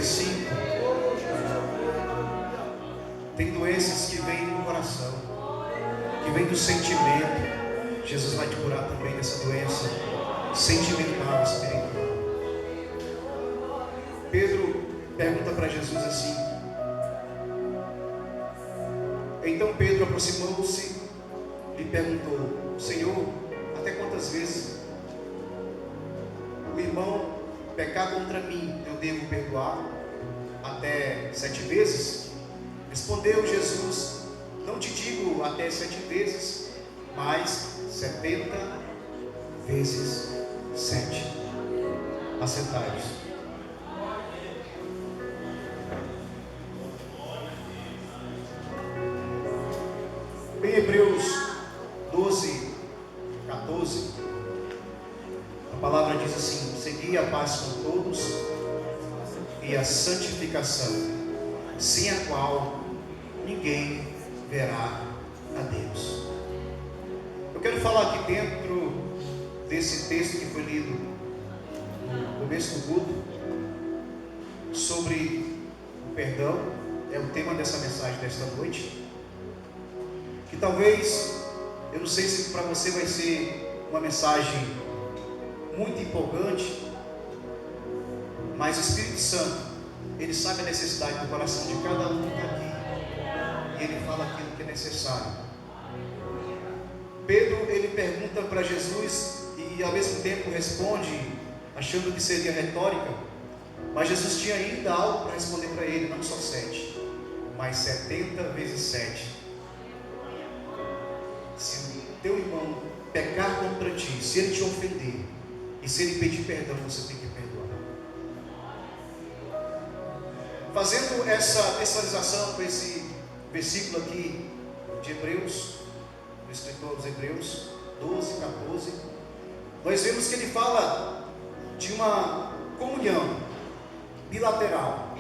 65. Tem doenças que vêm do coração, que vêm do sentimento. Jesus vai te curar também dessa doença sentimental, espiritual. Pedro pergunta para Jesus assim. Então Pedro aproximou-se e perguntou: Senhor, até quantas vezes o irmão pecar contra mim eu devo perdoar? Até 7 vezes? Respondeu Jesus: não te digo até 7 vezes, mas 70 vezes 7. Assentai-vos. Em Hebreus 12, 14, a palavra diz assim: segui a paz com todos e a santificação, sem a qual ninguém verá a Deus. Eu quero falar aqui dentro desse texto que foi lido no começo do culto, sobre o perdão. É o tema dessa mensagem desta noite. Que talvez, eu não sei se para você vai ser uma mensagem muito empolgante, mas o Espírito Santo, Ele sabe a necessidade do coração de cada um que está aqui, e Ele fala aquilo que é necessário. Pedro, ele pergunta para Jesus e ao mesmo tempo responde, achando que seria retórica, mas Jesus tinha ainda algo para responder para ele, não só 7, mas 70 vezes 7. Se o teu irmão pecar contra ti, se ele te ofender, e se ele pedir perdão, você tem que perdoar. Fazendo essa visualização com esse versículo aqui de Hebreus, do escritor dos Hebreus 12, 14, nós vemos que ele fala de uma comunhão bilateral,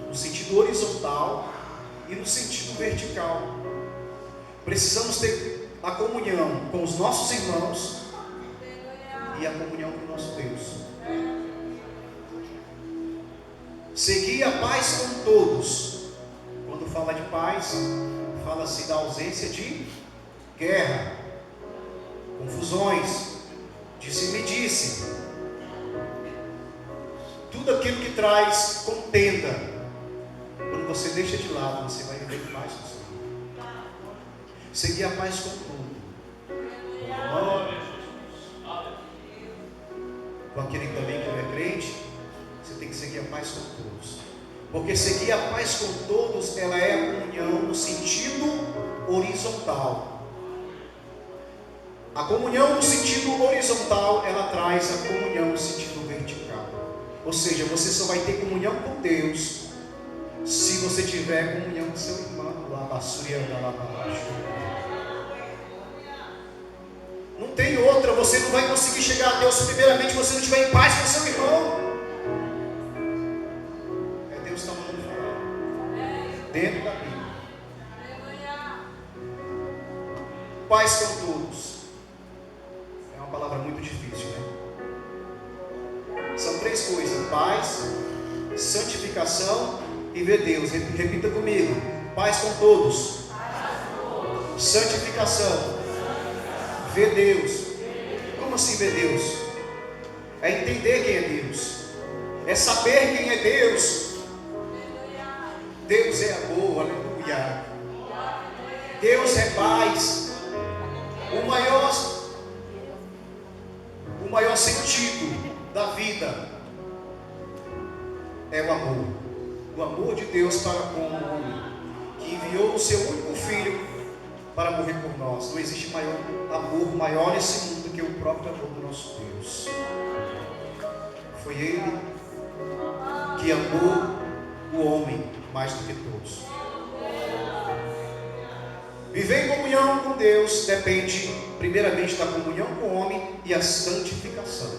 no sentido horizontal e no sentido vertical. Precisamos ter a comunhão com os nossos irmãos e a comunhão com o nosso Deus. Seguir a paz com todos. Quando fala de paz, fala-se da ausência de guerra, confusões, disse-me-disse. Tudo aquilo que traz contenda. Quando você deixa de lado, você vai viver em paz com o Senhor. Seguir a paz com tudo. Com aquele também que não é crente, você tem que seguir a paz com todos. Porque seguir a paz com todos, ela é a comunhão no sentido horizontal. A comunhão no sentido horizontal, ela traz a comunhão no sentido vertical. Ou seja, você só vai ter comunhão com Deus se você tiver comunhão com seu irmão. Não tem outra. Você não vai conseguir chegar a Deus primeiramente se você não estiver em paz com seu irmão. É Deus que está mandando falar dentro da Bíblia. Paz com todos é uma palavra muito difícil, né? São 3 coisas: paz, santificação e ver Deus. Repita comigo: paz com todos, santificação, ver Deus. Como assim ver Deus? É entender quem é Deus, é saber quem é Deus. Deus é amor, aleluia. Deus é paz. O maior sentido da vida é o amor. O amor de Deus para com o homem, que enviou o seu único filho para morrer por nós. Não existe amor maior nesse mundo do que o próprio amor do nosso Deus. Foi Ele que amou o homem mais do que todos. Viver em comunhão com Deus depende primeiramente da comunhão com o homem e a santificação.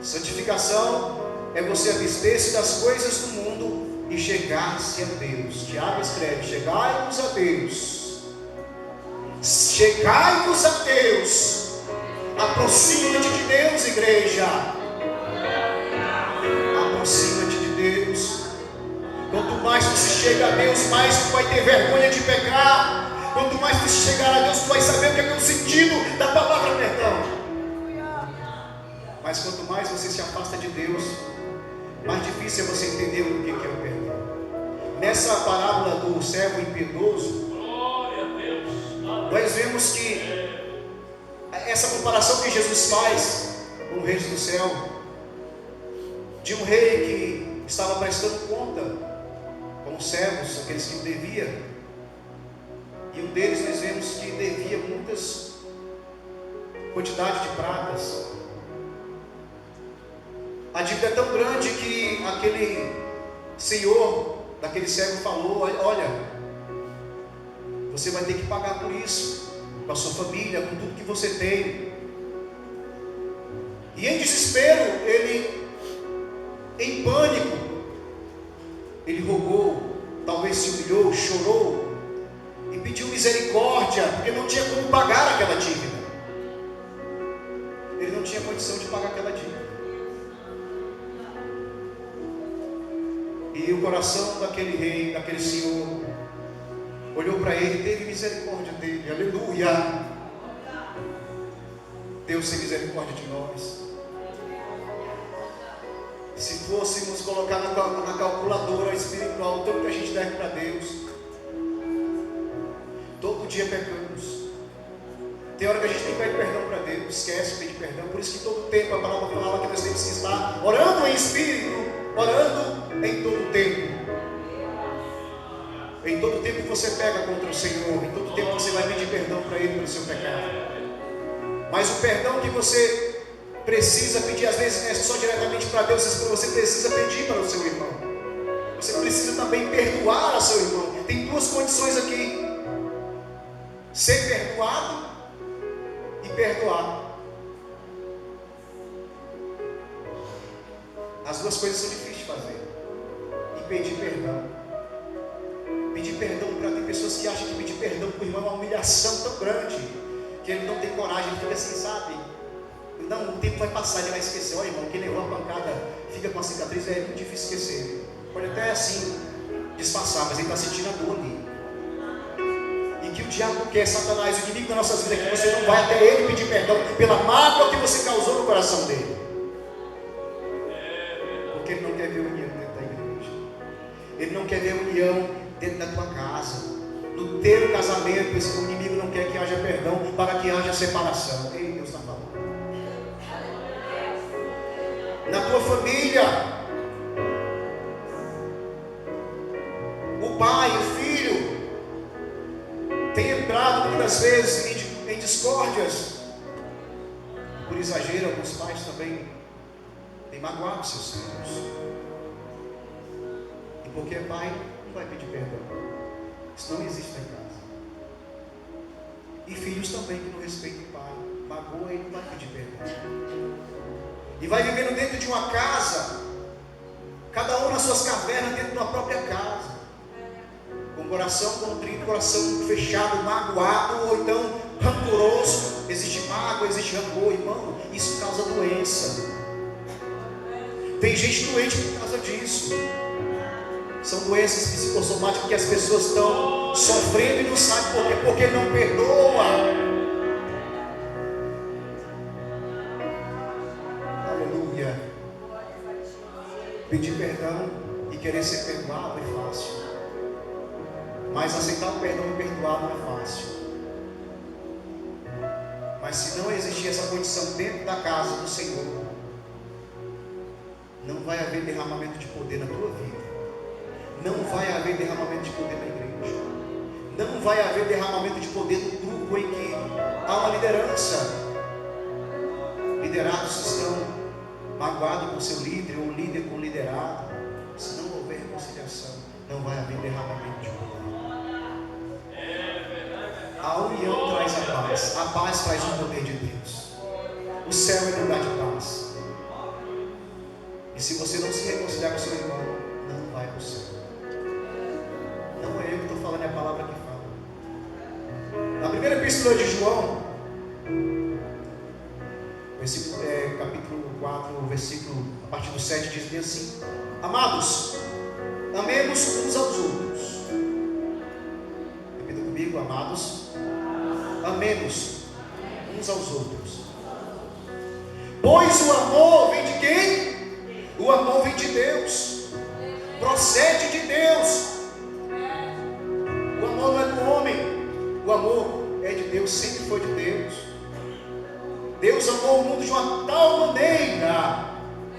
Santificação é você abster-se das coisas do mundo e chegar-se a Deus. Tiago escreve: chegai-vos a Deus. Chegai-vos a Deus. Aproxima-te de Deus, igreja. Quanto mais você chega a Deus, mais tu vai ter vergonha de pecar. Quanto mais você chegar a Deus, tu vai saber o que é o sentido da palavra perdão. Mas quanto mais você se afasta de Deus, mais difícil é você entender o que é o perdão. Nessa parábola do servo impiedoso, nós vemos que essa comparação que Jesus faz com o rei do céu, de um rei que estava prestando conta com os servos, aqueles que o deviam, e um deles nós vemos que devia muitas quantidades de pratas. A dívida é tão grande que aquele senhor daquele servo falou: olha, você vai ter que pagar por isso, com a sua família, com tudo que você tem. E em desespero, ele, em pânico, ele rogou, talvez se humilhou, chorou e pediu misericórdia, porque não tinha como pagar aquela dívida. Ele não tinha condição de pagar aquela dívida. E o coração daquele rei, daquele senhor, olhou para ele e teve misericórdia dele. Aleluia! Deus tem misericórdia de nós. Se fôssemos colocar na calculadora espiritual tudo que a gente deve para Deus, todo dia pecamos. Tem hora que a gente tem que pedir perdão para Deus, esquece de pedir perdão. Por isso que todo tempo a palavra fala que nós temos que estar orando em espírito, orando em todo tempo. Em todo tempo você pega contra o Senhor, em todo tempo você vai pedir perdão para Ele pelo seu pecado. Mas o perdão que você precisa pedir, às vezes não é só diretamente para Deus, você precisa pedir para o seu irmão. Você precisa também perdoar a seu irmão. Tem duas condições aqui: ser perdoado e perdoar. As duas coisas são difíceis de fazer. E pedir perdão. Pedir perdão para tem pessoas que acham que pedir perdão para o irmão é uma humilhação tão grande que ele não tem coragem, ele fica assim, sabe? Não, o tempo vai passar, ele vai esquecer. Olha, irmão, quem levou a pancada fica com a cicatriz, é muito difícil esquecer. Pode até assim disfarçar, mas ele está sentindo a dor ali. E que o diabo quer, Satanás, o inimigo das nossas vidas, que você não vai até ele pedir perdão pela mágoa que você causou no coração dele. Porque ele não quer ver união dentro da igreja. Ele não quer ver união dentro da tua casa. No teu casamento, o inimigo não quer que haja perdão, para que haja separação. Ei, Deus está falando. Na tua família, o pai, o filho, tem entrado muitas vezes em discórdias. Por exagero, alguns pais também têm magoado seus filhos. E porque é pai, não vai pedir perdão. Isso não existe na casa. E filhos também que não respeitam o pai, magoa e não vai pedir perdão. E vai vivendo dentro de uma casa, cada um nas suas cavernas, dentro da própria casa, com o coração contrito, coração fechado, magoado, ou então rancoroso. Existe mágoa, existe rancor, irmão. Isso causa doença. Tem gente doente por causa disso. São doenças psicossomáticas que as pessoas estão sofrendo e não sabem por quê, porque não perdoa. Aleluia. Pedir perdão e querer ser perdoado é fácil, mas aceitar o perdão e perdoar não é fácil. Mas se não existir essa condição dentro da casa do Senhor, não vai haver derramamento de poder na tua vida. Não vai haver derramamento de poder na igreja. Não vai haver derramamento de poder no grupo em que há uma liderança. Liderados estão magoados com seu líder, ou líder com liderado. Se não houver reconciliação, não vai haver derramamento de poder. A união traz a paz. A paz traz o poder de Deus. O céu é lugar de paz. E se você não se reconciliar com seu irmão, não vai para o céu. Não é eu que estou falando, é a palavra que fala. Na primeira epístola de João, capítulo 4, versículo, a partir do 7, diz bem assim: amados, amemos uns aos outros. Repita comigo, amados, amemos uns aos outros. Pois o amor vem de quem? O amor vem de Deus, procede de Deus. O amor não é do homem, o amor é de Deus, sempre foi de Deus. Deus amou o mundo de uma tal maneira,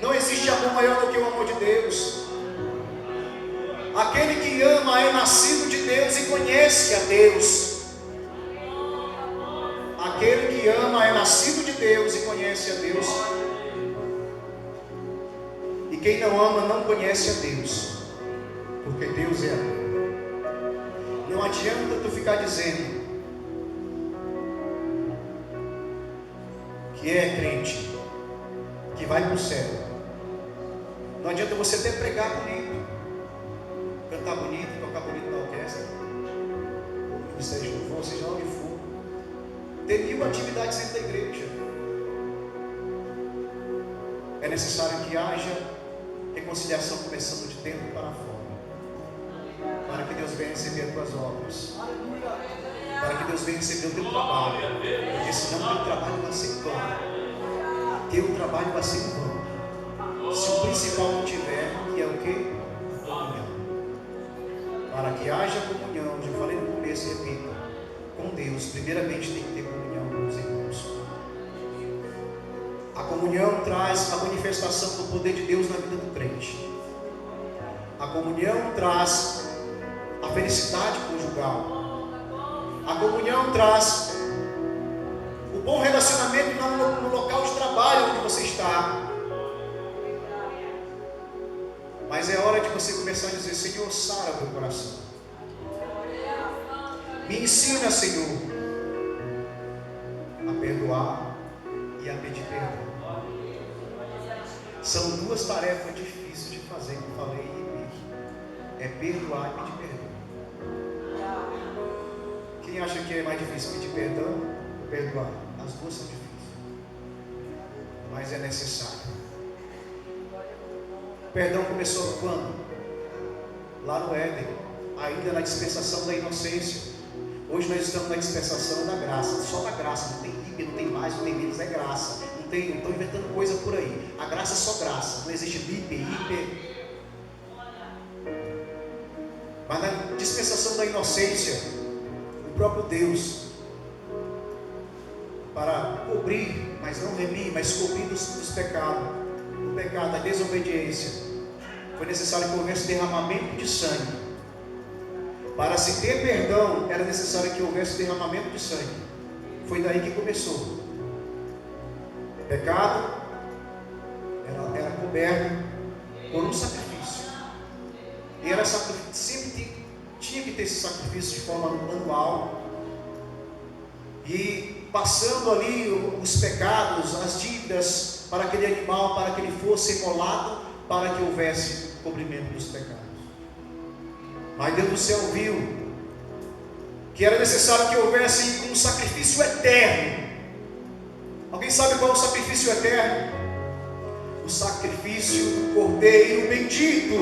não existe amor maior do que o amor de Deus. Aquele que ama é nascido de Deus e conhece a Deus. Aquele que ama é nascido de Deus e conhece a Deus. E quem não ama não conhece a Deus, porque Deus é amor. Não adianta tu ficar dizendo que é crente, que vai para o céu. Não adianta você até pregar bonito, cantar bonito, tocar bonito na orquestra, ou no ministério de louvor, seja onde for, ter 1000 atividades dentro da igreja. É necessário que haja reconciliação começando de dentro para fora, para que Deus venha receber as tuas obras, para que Deus venha receber o teu trabalho, porque senão o teu trabalho vai ser em vão. Teu trabalho vai ser em vão, se o principal não tiver, que é o que? Comunhão. Para que haja comunhão, já falei no começo e repito, com Deus, primeiramente tem que ter comunhão com os irmãos. A comunhão traz a manifestação do poder de Deus na vida do crente. A comunhão traz a felicidade conjugal. A comunhão traz o bom relacionamento no local de trabalho onde você está. Mas é hora de você começar a dizer: Senhor, sara o meu coração. Me ensina, Senhor, a perdoar e a pedir perdão. São 2 tarefas difíceis de fazer, que eu falei e repito. É perdoar e pedir perdão. Quem acha que é mais difícil pedir perdão ou perdoar? As 2 são difíceis, mas é necessário. O perdão começou quando? Lá no Éden, ainda na dispensação da inocência. Hoje nós estamos na dispensação da graça, só da graça, não tem hiper, não tem mais, não tem menos, é graça. Não estou inventando coisa por aí. A graça é só graça, não existe hiper. Mas na dispensação da inocência, o próprio Deus, para cobrir, mas não remir, mas cobrir dos pecados, o pecado, da desobediência, foi necessário que houvesse derramamento de sangue. Para se ter perdão, era necessário que houvesse derramamento de sangue. Foi daí que começou. O pecado era coberto por um sacrifício. E era sempre tinha que ter esse sacrifício de forma anual. E passando ali os pecados, as dívidas para aquele animal, para que ele fosse imolado, para que houvesse cobrimento dos pecados. Mas Deus do céu viu que era necessário que houvesse um sacrifício eterno. Alguém sabe qual é o sacrifício eterno? O sacrifício do cordeiro bendito.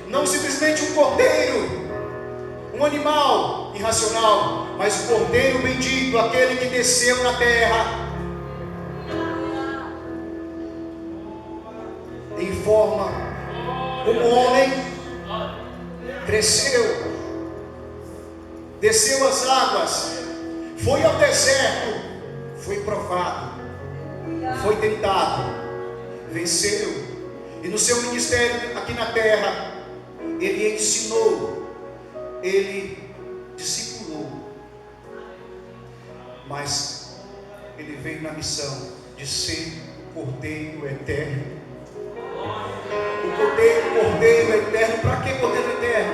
Não simplesmente um cordeiro, um animal irracional, mas o cordeiro bendito, aquele que desceu na terra em forma como homem, cresceu, desceu as águas, foi ao deserto, foi provado, foi tentado, venceu, e no seu ministério aqui na terra, ele ensinou, ele discipulou, mas ele veio na missão de ser Cordeiro eterno. O Cordeiro eterno, para que Cordeiro eterno?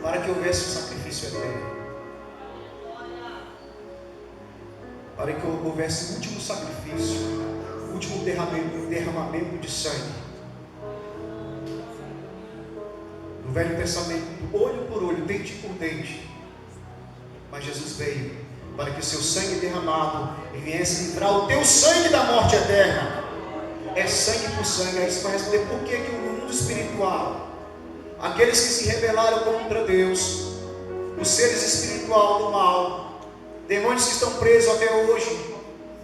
Para que houvesse um sacrifício eterno, para que houvesse o último sacrifício, o último derramamento de sangue. No Velho Testamento, olho por olho, dente por dente, mas Jesus veio para que o seu sangue derramado viesse livrar o teu sangue da morte eterna. É sangue por sangue. Aí você vai responder: por que no mundo espiritual aqueles que se rebelaram contra Deus, os seres espirituais do mal, demônios que estão presos até hoje,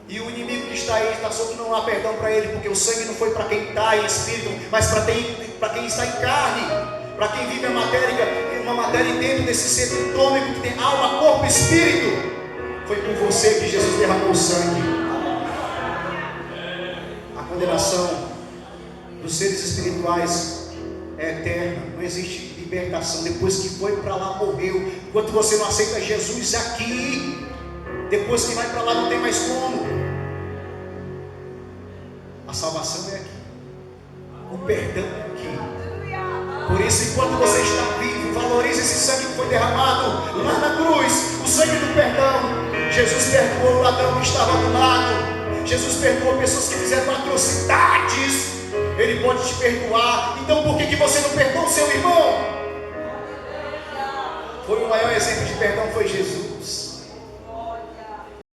e o inimigo que está aí, está solto, não há perdão para ele, porque o sangue não foi para quem está em espírito, mas para quem está em carne, para quem vive uma matéria dentro desse ser atômico que tem alma, corpo e espírito. Foi por você que Jesus derramou o sangue. A condenação dos seres espirituais é eterna, não existe libertação. Depois que foi para lá, morreu. Enquanto você não aceita Jesus aqui, depois que vai para lá, não tem mais como. A salvação é aqui, o perdão é aqui. Por isso, enquanto você está vivo, valorize esse sangue que foi derramado lá na cruz, o sangue do perdão. Jesus perdoou o ladrão que estava do lado. Jesus perdoou pessoas que fizeram atrocidades. Ele pode te perdoar. Então por que você não perdoa o seu irmão? O maior exemplo de perdão foi Jesus.